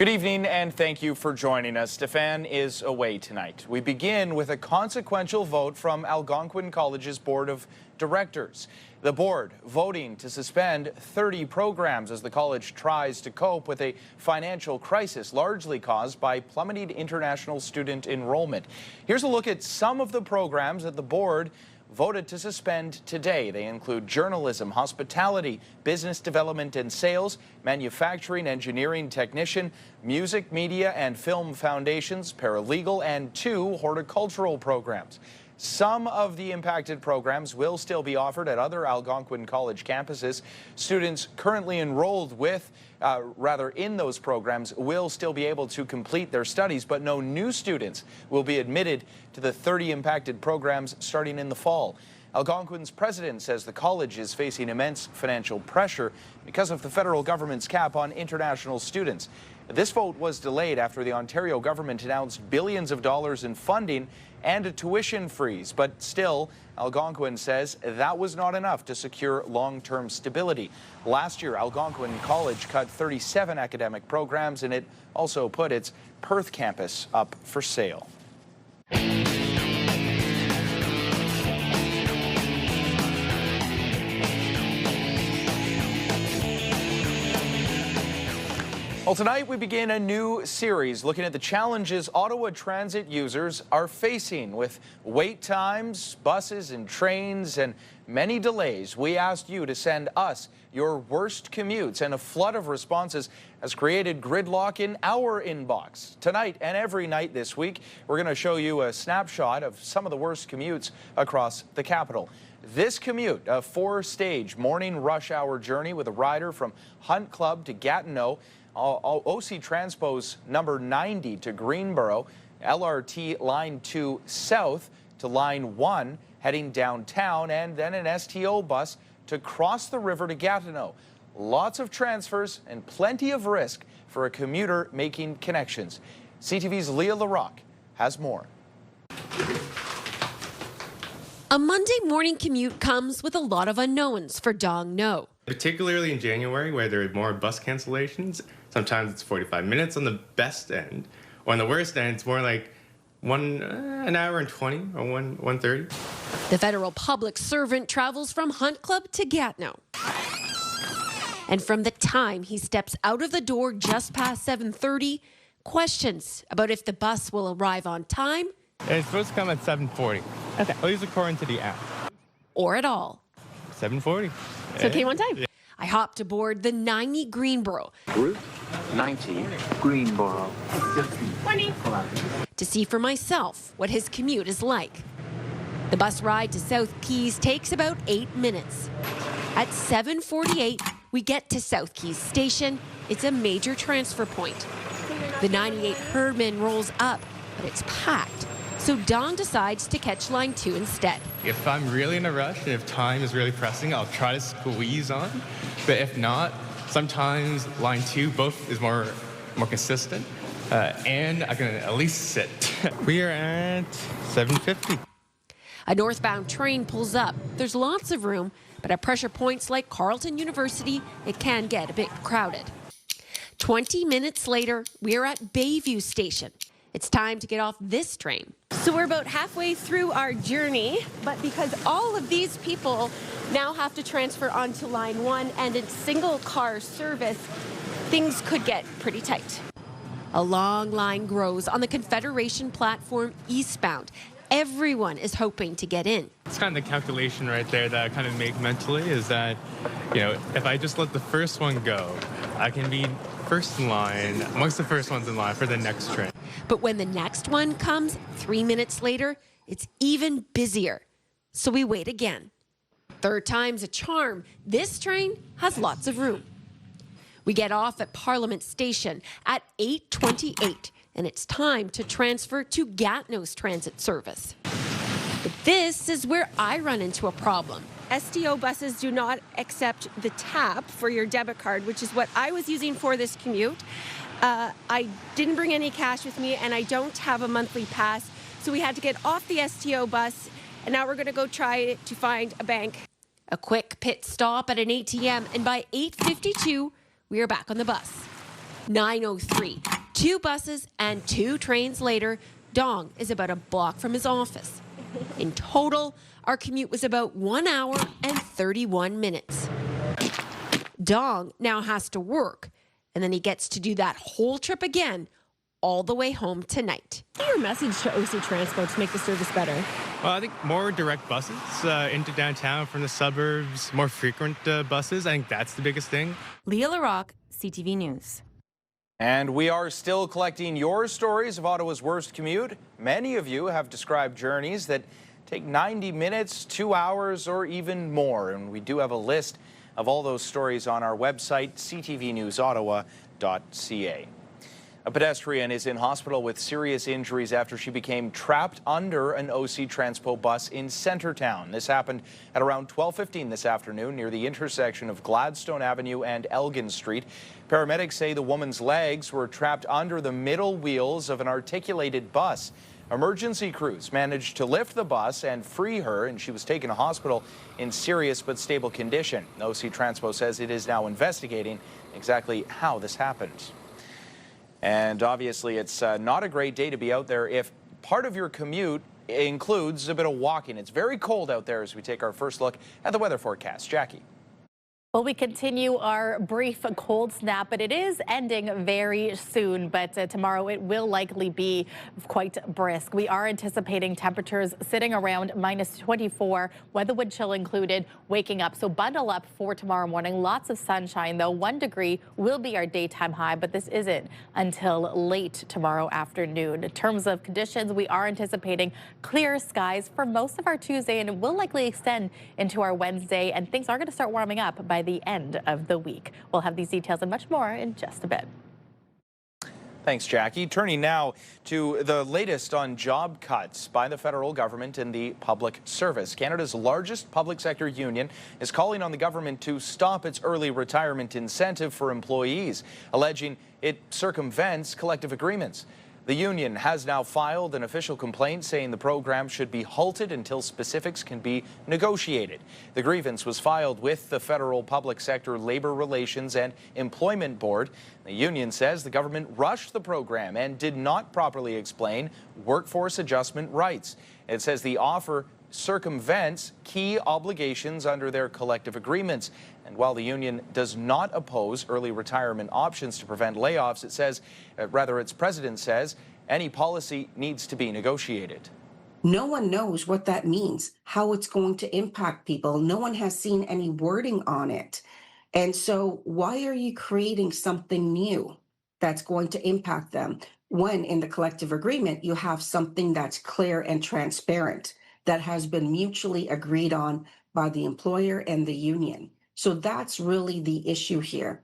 Good evening and thank you for joining us. Stefan is away tonight. We begin with a consequential vote from Algonquin College's Board of Directors. The board voting to suspend 30 programs as the college tries to cope with a financial crisis largely caused by plummeting international student enrollment. Here's a look at some of the programs that the board voted to suspend today. They include journalism, hospitality, business development and sales, manufacturing, engineering, technician, music, media and film foundations, paralegal, and 2 horticultural programs. Some of the impacted programs will still be offered at other Algonquin College campuses. Students currently enrolled in those programs will still be able to complete their studies, but no new students will be admitted to the 30 impacted programs starting in the fall. Algonquin's president says the college is facing immense financial pressure because of the federal government's cap on international students. This vote was delayed after the Ontario government announced billions of dollars in funding and a tuition freeze. But still, Algonquin says that was not enough to secure long-term stability. Last year, Algonquin College cut 37 academic programs, and it also put its Perth campus up for sale. Well, tonight we begin a new series looking at the challenges Ottawa transit users are facing with wait times, buses and trains, and many delays. We asked you to send us your worst commutes, and a flood of responses has created gridlock in our inbox. Tonight and every night this week, we're going to show you a snapshot of some of the worst commutes across the capital. This commute, a 4-stage morning rush hour journey with a rider from Hunt Club to Gatineau, OC Transpo's number 90 to Greenboro, LRT Line 2 south to Line 1 heading downtown, and then an STO bus to cross the river to Gatineau. Lots of transfers and plenty of risk for a commuter making connections. CTV's Leah LaRocque has more. A Monday morning commute comes with a lot of unknowns for Dong No. Particularly in January, where there are more bus cancellations. Sometimes it's 45 minutes on the best end, or on the worst end, it's more like an hour and 20 or 1:30. The federal public servant travels from Hunt Club to Gatineau. And from the time he steps out of the door just past 7:30, questions about if the bus will arrive on time. It's supposed to come at 7:40. Okay. At least according to the app. Or at all. 7:40. So okay, one time. Yeah. I hopped aboard the 90 Greenboro. Route 90 Greenboro. 20. To see for myself what his commute is like. The bus ride to South Keys takes about 8 minutes. At 7:48, we get to South Keys Station. It's a major transfer point. The 98 Herdman rolls up, but it's packed. So Don decides to catch Line 2 instead. If I'm really in a rush and if time is really pressing, I'll try to squeeze on. But if not, sometimes Line 2 both is more consistent, and I can at least sit. We are at 7:50. A northbound train pulls up. There's lots of room, but at pressure points like Carleton University, it can get a bit crowded. 20 minutes later, we're at Bayview Station. It's time to get off this train. So we're about halfway through our journey, but because all of these people now have to transfer onto Line 1 and it's single car service, things could get pretty tight. A long line grows on the Confederation platform eastbound. Everyone is hoping to get in. It's kind of the calculation right there that I kind of make mentally is that, if I just let the first one go, I can be first in line, amongst the first ones in line for the next train. But when the next one comes 3 minutes later, it's even busier. So we wait again. Third time's a charm. This train has lots of room. We get off at Parliament Station at 8:28, and it's time to transfer to Gatineau's transit service. But this is where I run into a problem. STO buses do not accept the tap for your debit card, which is what I was using for this commute. I didn't bring any cash with me, and I don't have a monthly pass, so we had to get off the STO bus, and now we're going to go try to find a bank. A quick pit stop at an ATM, and by 8:52, we are back on the bus. 9:03. 2 buses and 2 trains later, Dong is about a block from his office. In total, our commute was about 1 hour and 31 minutes. Dong now has to work, and then he gets to do that whole trip again, all the way home tonight. What's your message to OC Transpo to make the service better? Well, I think more direct buses into downtown from the suburbs, more frequent buses. I think that's the biggest thing. Leah LaRocque, CTV News. And we are still collecting your stories of Ottawa's worst commute. Many of you have described journeys that take 90 minutes, 2 hours, or even more. And we do have a list of all those stories on our website, ctvnewsottawa.ca. A pedestrian is in hospital with serious injuries after she became trapped under an OC Transpo bus in Centertown. This happened at around 12:15 this afternoon near the intersection of Gladstone Avenue and Elgin Street. Paramedics say the woman's legs were trapped under the middle wheels of an articulated bus. Emergency crews managed to lift the bus and free her, and she was taken to hospital in serious but stable condition. OC Transpo says it is now investigating exactly how this happened. And obviously, it's not a great day to be out there if part of your commute includes a bit of walking. It's very cold out there as we take our first look at the weather forecast. Jackie. Well, we continue our brief cold snap, but it is ending very soon. But tomorrow it will likely be quite brisk. We are anticipating temperatures sitting around -24, weather wind chill included, waking up. So bundle up for tomorrow morning. Lots of sunshine, though. 1 degree will be our daytime high, but this isn't until late tomorrow afternoon. In terms of conditions, we are anticipating clear skies for most of our Tuesday, and it will likely extend into our Wednesday. And things are going to start warming up by the end of the week. We'll have these details and much more in just a bit. Thanks, Jackie. Turning now to the latest on job cuts by the federal government in the public service. Canada's largest public sector union is calling on the government to stop its early retirement incentive for employees, alleging it circumvents collective agreements. The union has now filed an official complaint saying the program should be halted until specifics can be negotiated. The grievance was filed with the Federal Public Sector Labor Relations and Employment Board. The union says the government rushed the program and did not properly explain workforce adjustment rights. It says the offer circumvents key obligations under their collective agreements. And while the union does not oppose early retirement options to prevent layoffs, it says, its president says, any policy needs to be negotiated. No one knows what that means, how it's going to impact people. No one has seen any wording on it. And so why are you creating something new that's going to impact them when in the collective agreement you have something that's clear and transparent that has been mutually agreed on by the employer and the union? So that's really the issue here.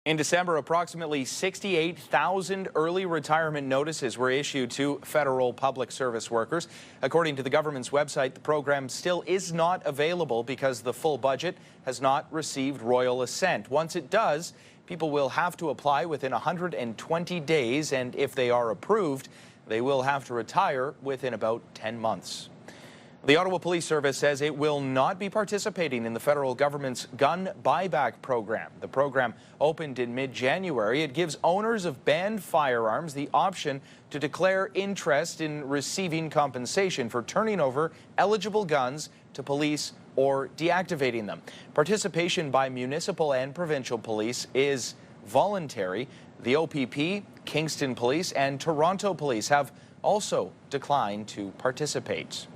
In December, approximately 68,000 early retirement notices were issued to federal public service workers. According to the government's website, the program still is not available because the full budget has not received royal assent. Once it does, people will have to apply within 120 days, and if they are approved, they will have to retire within about 10 months. The Ottawa Police Service says it will not be participating in the federal government's gun buyback program. The program opened in mid-January. It gives owners of banned firearms the option to declare interest in receiving compensation for turning over eligible guns to police or deactivating them. Participation by municipal and provincial police is voluntary. The OPP, Kingston Police, and Toronto Police have also declined to participate.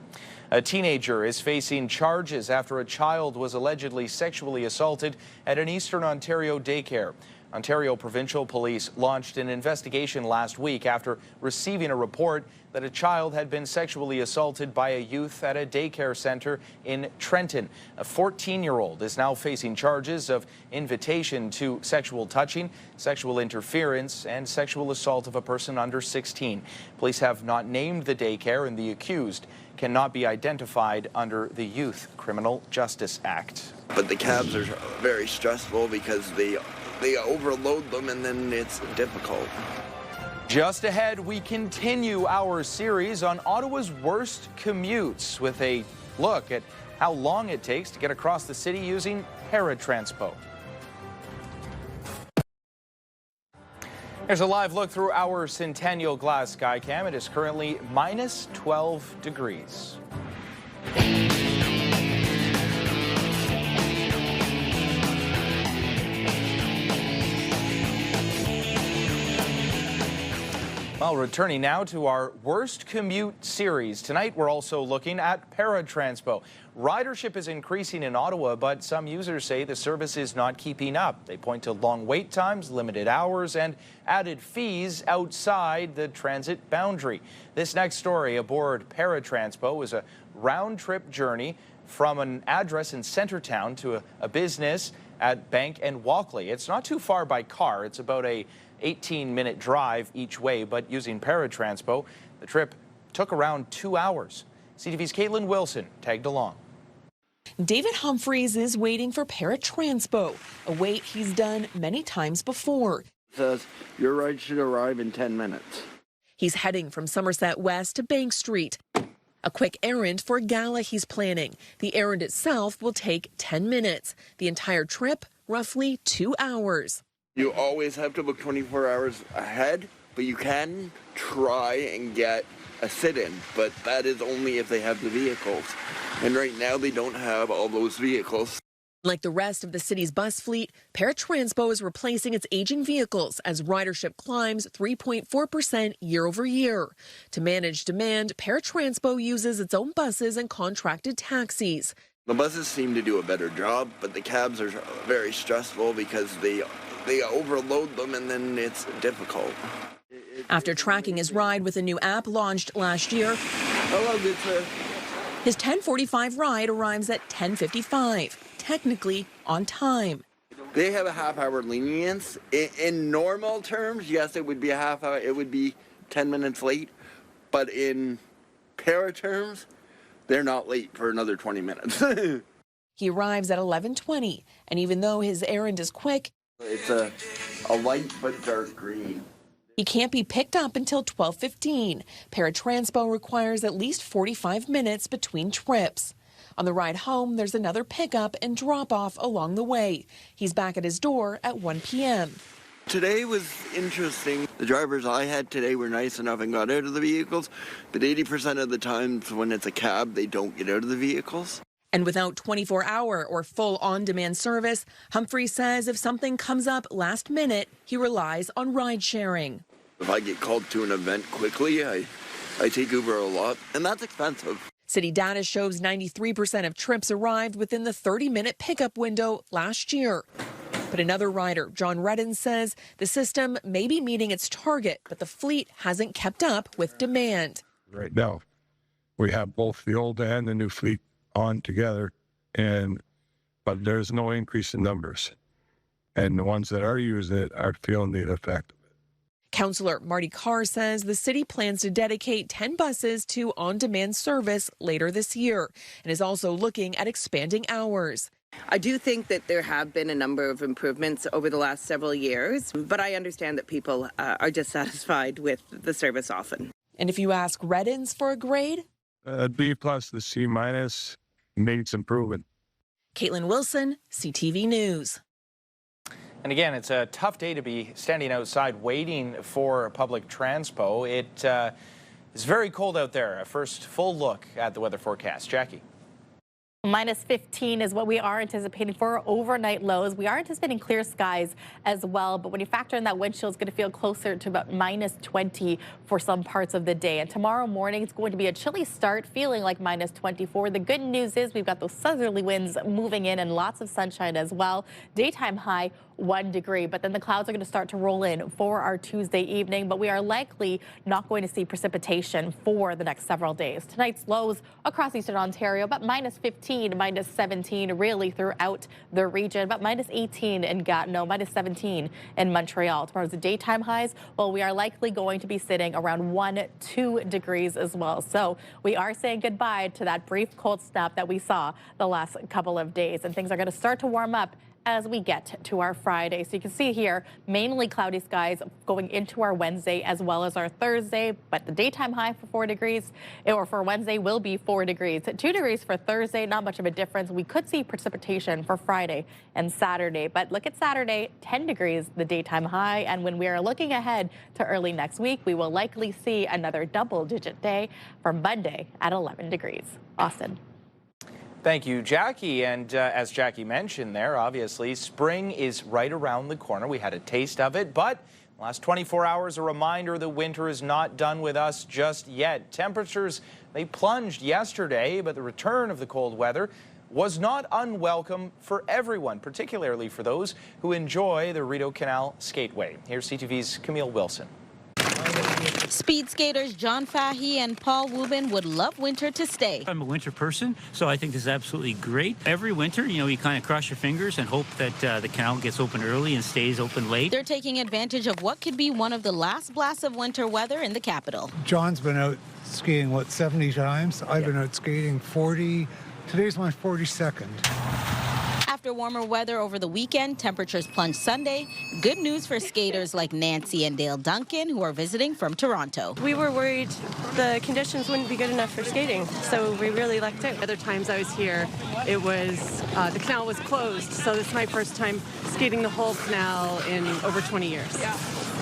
A teenager is facing charges after a child was allegedly sexually assaulted at an Eastern Ontario daycare. Ontario Provincial Police launched an investigation last week after receiving a report that a child had been sexually assaulted by a youth at a daycare center in Trenton. A 14-year-old is now facing charges of invitation to sexual touching, sexual interference, and sexual assault of a person under 16. Police have not named the daycare, and the accused cannot be identified under the Youth Criminal Justice Act. But the cabs are very stressful because they overload them, and then it's difficult. Just ahead, we continue our series on Ottawa's worst commutes with a look at how long it takes to get across the city using Paratranspo. Here's a live look through our Centennial Glass sky cam. It is currently minus 12 degrees. Well, returning now to our worst commute series. Tonight, we're also looking at Para Transpo. Ridership is increasing in Ottawa, but some users say the service is not keeping up. They point to long wait times, limited hours, and added fees outside the transit boundary. This next story aboard Para Transpo is a round-trip journey from an address in Centertown to a business at Bank and Walkley. It's not too far by car. It's about a 18-minute drive each way, but using Paratranspo, the trip took around 2 hours. CTV's Caitlin Wilson tagged along. David Humphreys is waiting for Paratranspo, a wait he's done many times before. It says your ride should arrive in 10 minutes. He's heading from Somerset West to Bank Street. A quick errand for a gala he's planning. The errand itself will take 10 minutes. The entire trip, roughly 2 hours. You always have to book 24 hours ahead, but you can try and get a sit-in, but that is only if they have the vehicles. And right now they don't have all those vehicles. Like the rest of the city's bus fleet, Paratranspo is replacing its aging vehicles as ridership climbs 3.4% year over year. To manage demand, Paratranspo uses its own buses and contracted taxis. The buses seem to do a better job, but the cabs are very stressful because they overload them and then it's difficult. After tracking his ride with a new app launched last year, Hello, good sir. His 10:45 ride arrives at 10:55, technically on time. They have a half-hour lenience. In normal terms, yes, it would be a half hour. It would be 10 minutes late. But in para terms, they're not late for another 20 minutes. He arrives at 11:20, and even though his errand is quick, it's a light but dark green. He can't be picked up until 12:15. Paratranspo requires at least 45 minutes between trips. On the ride home, there's another pickup and drop-off along the way. He's back at his door at 1 p.m. Today was interesting. The drivers I had today were nice enough and got out of the vehicles, but 80% of the times when it's a cab, they don't get out of the vehicles. And without 24-hour or full on-demand service, Humphrey says if something comes up last minute, he relies on ride-sharing. If I get called to an event quickly, I take Uber a lot, and that's expensive. City data shows 93% of trips arrived within the 30-minute pickup window last year. But another rider, John Redden, says the system may be meeting its target, but the fleet hasn't kept up with demand. Right now, we have both the old and the new fleet on together, but there's no increase in numbers. And the ones that are using it are feeling the effect of it. Councillor Marty Carr says the city plans to dedicate 10 buses to on-demand service later this year and is also looking at expanding hours. I do think that there have been a number of improvements over the last several years, but I understand that people are dissatisfied with the service often. And if you ask Reddens for a grade? B plus, the C minus, needs improvement. Caitlin Wilson, CTV News. And again, it's a tough day to be standing outside waiting for public transpo. It is very cold out there. A first full look at the weather forecast. Jackie. Minus 15 is what we are anticipating for overnight lows. We are anticipating clear skies as well, but when you factor in that wind chill, it's going to feel closer to about minus 20 for some parts of the day. And tomorrow morning, it's going to be a chilly start, feeling like minus 24. The good news is we've got those southerly winds moving in and lots of sunshine as well. Daytime high 1 degree, but then the clouds are going to start to roll in for our Tuesday evening, but we are likely not going to see precipitation for the next several days. Tonight's lows across eastern Ontario, about minus 15, minus 17 really throughout the region, but minus 18 in Gatineau, minus 17 in Montreal. Tomorrow's the daytime highs, well, we are likely going to be sitting around 1-2 degrees as well. So we are saying goodbye to that brief cold snap that we saw the last couple of days, and things are going to start to warm up as we get to our Friday. So you can see here, mainly cloudy skies going into our Wednesday as well as our Thursday, but the daytime high for 4 degrees, or for Wednesday, will be 4 degrees. 2 degrees for Thursday, not much of a difference. We could see precipitation for Friday and Saturday, but look at Saturday, 10 degrees the daytime high, and when we are looking ahead to early next week, we will likely see another double-digit day for Monday at 11 degrees. Austin. Thank you, Jackie. And as Jackie mentioned there, obviously, spring is right around the corner. We had a taste of it, but the last 24 hours, a reminder that winter is not done with us just yet. Temperatures, they plunged yesterday, but the return of the cold weather was not unwelcome for everyone, particularly for those who enjoy the Rideau Canal Skateway. Here's CTV's Camille Wilson. Speed skaters John Fahey and Paul Wubin would love winter to stay. I'm a winter person, so I think this is absolutely great. Every winter, you kind of cross your fingers and hope that the canal gets open early and stays open late. They're taking advantage of what could be one of the last blasts of winter weather in the capital. John's been out skiing, 70 times? I've been out skating 40. Today's my 42nd. After warmer weather over the weekend, temperatures plunged Sunday. Good news for skaters like Nancy and Dale Duncan, who are visiting from Toronto. We were worried the conditions wouldn't be good enough for skating, so we really lucked out. Other times I was here, it was, the canal was closed, so this is my first time skating the whole canal in over 20 years. Yeah.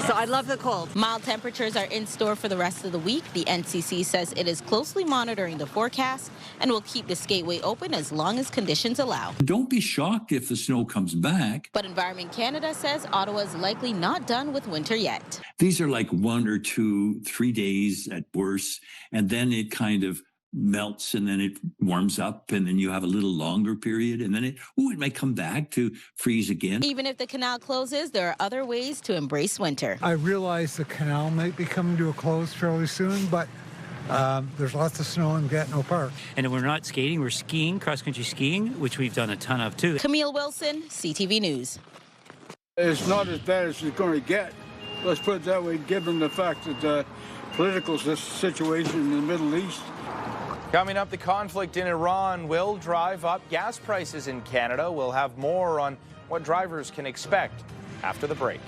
So I love the cold. Mild temperatures are in store for the rest of the week. The NCC says it is closely monitoring the forecast and will keep the skateway open as long as conditions allow. Don't be shocked if the snow comes back. But Environment Canada says Ottawa is likely not done with winter yet. These are like 1 or 2, 3 days at worst, and then it kind of melts and then it warms up and then you have a little longer period and then it might come back to freeze again. Even if the canal closes, there are other ways to embrace winter. I realize the canal might be coming to a close fairly soon, but there's lots of snow in Gatineau Park. And we're not skating, we're skiing, cross-country skiing, which we've done a ton of too. Camille Wilson, CTV News. It's not as bad as it's going to get. Let's put it that way, given the fact that the political situation in the Middle East. Coming up, the conflict in Iran will drive up gas prices in Canada. We'll have more on what drivers can expect after the break.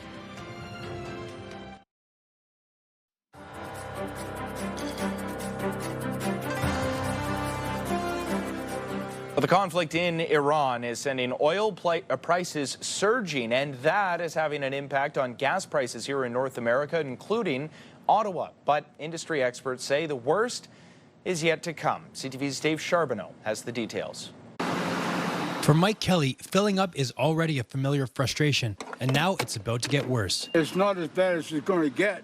Well, the conflict in Iran is sending oil prices surging, and that is having an impact on gas prices here in North America, including Ottawa. But industry experts say the worst is yet to come. CTV's Dave Charbonneau has the details. For Mike Kelly, filling up is already a familiar frustration, and now it's about to get worse. It's not as bad as it's going to get.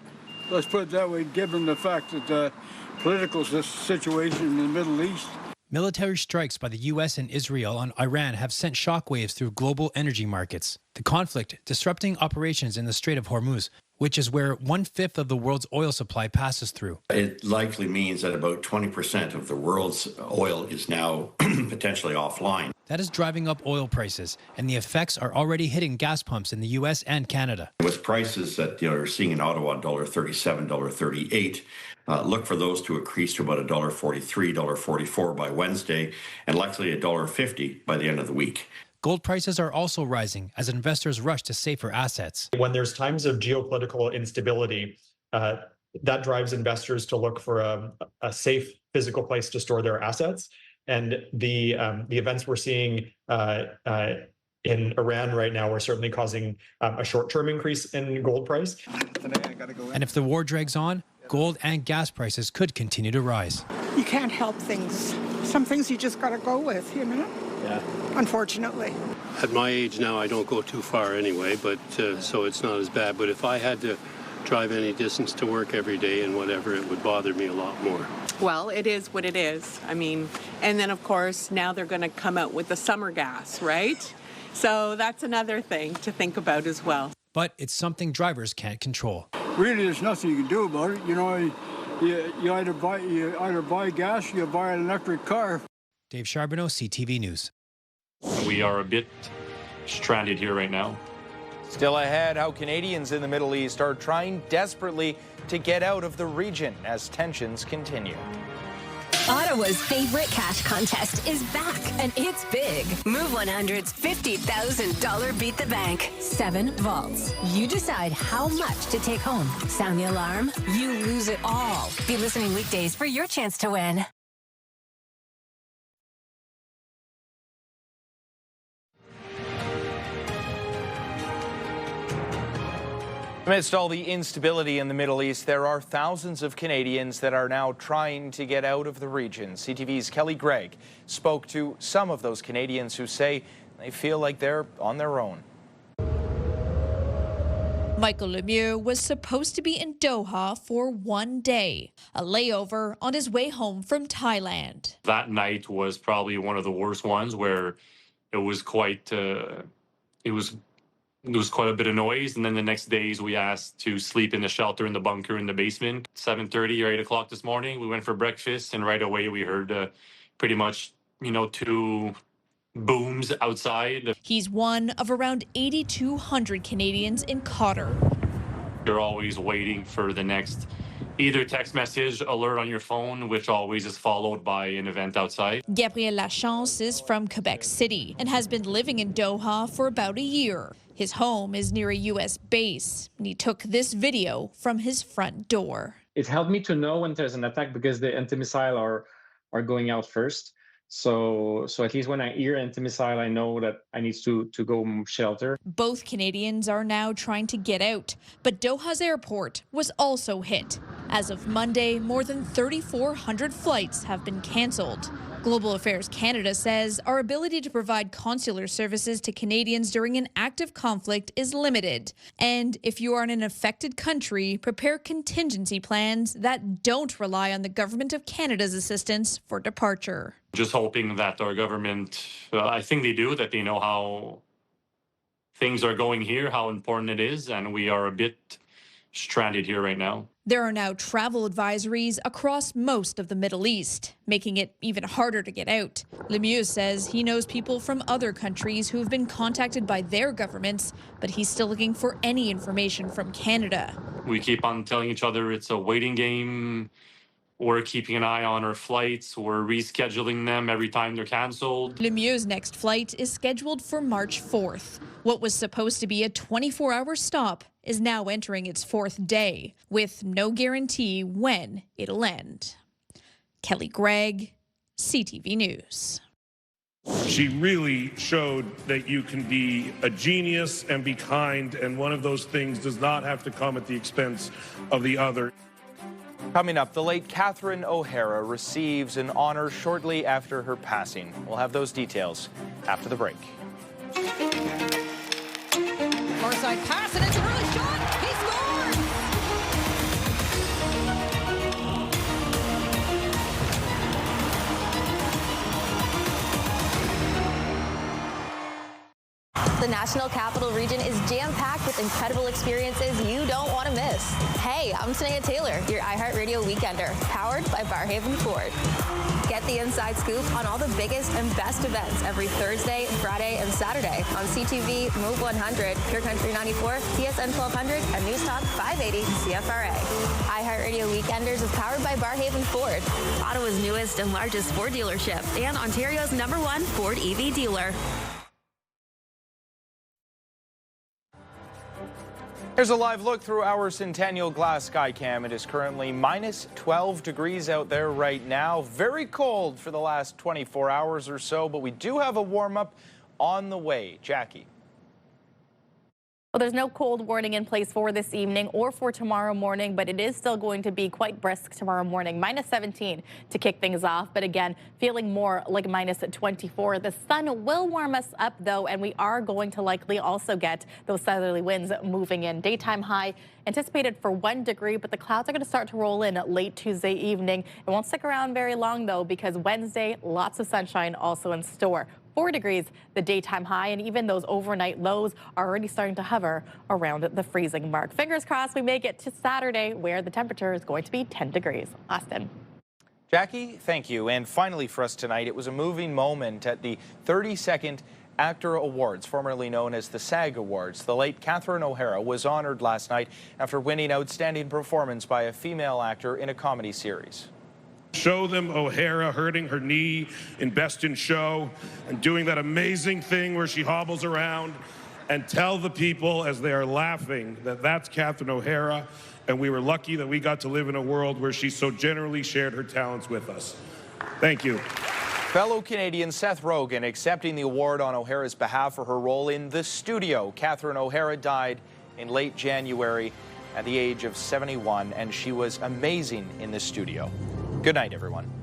Let's put it that way, given the fact that the political situation in the Middle East. Military strikes by the U.S. and Israel on Iran have sent shockwaves through global energy markets. The conflict disrupting operations in the Strait of Hormuz, which is where 1/5 of the world's oil supply passes through. It likely means that about 20% of the world's oil is now potentially offline. That is driving up oil prices, and the effects are already hitting gas pumps in the U.S. and Canada. With prices that you're seeing in Ottawa, $1.37, $1.38, look for those to increase to about $1.43, $1.44 by Wednesday, and likely $1.50 by the end of the week. Gold prices are also rising as investors rush to safer assets. When there's times of geopolitical instability, that drives investors to look for a safe physical place to store their assets. And the events we're seeing in Iran right now are certainly causing a short-term increase in gold price. And if the war drags on, gold and gas prices could continue to rise. You can't help things. Some things you just got to go with, you know? Yeah. Unfortunately. At my age now, I don't go too far anyway, but so it's not as bad. But if I had to drive any distance to work every day and whatever, it would bother me a lot more. Well, it is what it is. I mean, and then of course, now they're going to come out with the summer gas, right? So that's another thing to think about as well. But it's something drivers can't control. Really, there's nothing you can do about it. You know, you either buy gas or you buy an electric car. Dave Charbonneau, CTV News. We are a bit stranded here right now. Still ahead, how Canadians in the Middle East are trying desperately to get out of the region as tensions continue. Ottawa's favorite cash contest is back, and it's big. Move 100's $50,000 Beat the Bank. 7 vaults. You decide how much to take home. Sound the alarm? You lose it all. Be listening weekdays for your chance to win. Amidst all the instability in the Middle East, there are thousands of Canadians that are now trying to get out of the region. CTV's Kelly Gregg spoke to some of those Canadians who say they feel like they're on their own. Michael Lemieux was supposed to be in Doha for 1 day, a layover on his way home from Thailand. That night was probably one of the worst ones, where it was quite there was quite a bit of noise, and then the next days we asked to sleep in the shelter in the bunker in the basement. 7:30 or 8 o'clock this morning, we went for breakfast, and right away we heard pretty much, 2 booms outside. He's one of around 8,200 Canadians in Qatar. You're always waiting for the next either text message alert on your phone, which always is followed by an event outside. Gabriel Lachance is from Quebec City and has been living in Doha for about a year. His home is near a U.S. base, and he took this video from his front door. It helped me to know when there's an attack because the anti-missile are going out first. So at least when I hear anti-missile, I know that I need to go shelter. Both Canadians are now trying to get out, but Doha's airport was also hit. As of Monday, more than 3,400 flights have been canceled. Global Affairs Canada says our ability to provide consular services to Canadians during an active conflict is limited. And if you are in an affected country, prepare contingency plans that don't rely on the Government of Canada's assistance for departure. Just hoping that our government, I think they do, that they know how things are going here, how important it is, and we are a bit stranded here right now. There are now travel advisories across most of the Middle East, making it even harder to get out. Lemieux says he knows people from other countries who have been contacted by their governments, but he's still looking for any information from Canada. We keep on telling each other it's a waiting game. We're keeping an eye on our flights. We're rescheduling them every time they're canceled. Lemieux's next flight is scheduled for March 4th. What was supposed to be a 24-hour stop is now entering its 4th day, with no guarantee when it'll end. Kelly Gregg, CTV News. She really showed that you can be a genius and be kind, and one of those things does not have to come at the expense of the other. Coming up, the late Catherine O'Hara receives an honor shortly after her passing. We'll have those details after the break. Far side pass, and it's an early shot. He scores! The National Capital Region is jam-packed with incredible experiences you don't want to miss. Hey, I'm Sanaya Taylor, your iHeartRadio Weekender, powered by Barhaven Ford. Get the inside scoop on all the biggest and best events every Thursday, Friday, and Saturday on CTV, Move 100, Pure Country 94, TSN 1200, and News Talk 580 CFRA. iHeartRadio Weekenders is powered by Barhaven Ford, Ottawa's newest and largest Ford dealership, and Ontario's #1 Ford EV dealer. Here's a live look through our Centennial Glass Skycam. It is currently minus 12 degrees out there right now. Very cold for the last 24 hours or so, but we do have a warm-up on the way. Jackie. Well, there's no cold warning in place for this evening or for tomorrow morning, but it is still going to be quite brisk tomorrow morning. Minus 17 to kick things off, but again, feeling more like minus 24. The sun will warm us up, though, and we are going to likely also get those southerly winds moving in. Daytime high anticipated for 1 degree, but the clouds are going to start to roll in late Tuesday evening. It won't stick around very long, though, because Wednesday, lots of sunshine also in store. 4 degrees the daytime high, and even those overnight lows are already starting to hover around the freezing mark. Fingers crossed we make it to Saturday, where the temperature is going to be 10 degrees. Austin. Jackie, thank you. And finally for us tonight, it was a moving moment at the 32nd Actor Awards, formerly known as the SAG Awards. The late Catherine O'Hara was honored last night after winning Outstanding Performance by a Female Actor in a Comedy Series. Show them O'Hara hurting her knee in Best in Show and doing that amazing thing where she hobbles around, and tell the people as they are laughing that that's Catherine O'Hara, and we were lucky that we got to live in a world where she so generally shared her talents with us. Thank you. Fellow Canadian Seth Rogen accepting the award on O'Hara's behalf for her role in The Studio. Catherine O'Hara died in late January at the age of 71, and she was amazing in The Studio. Good night, everyone.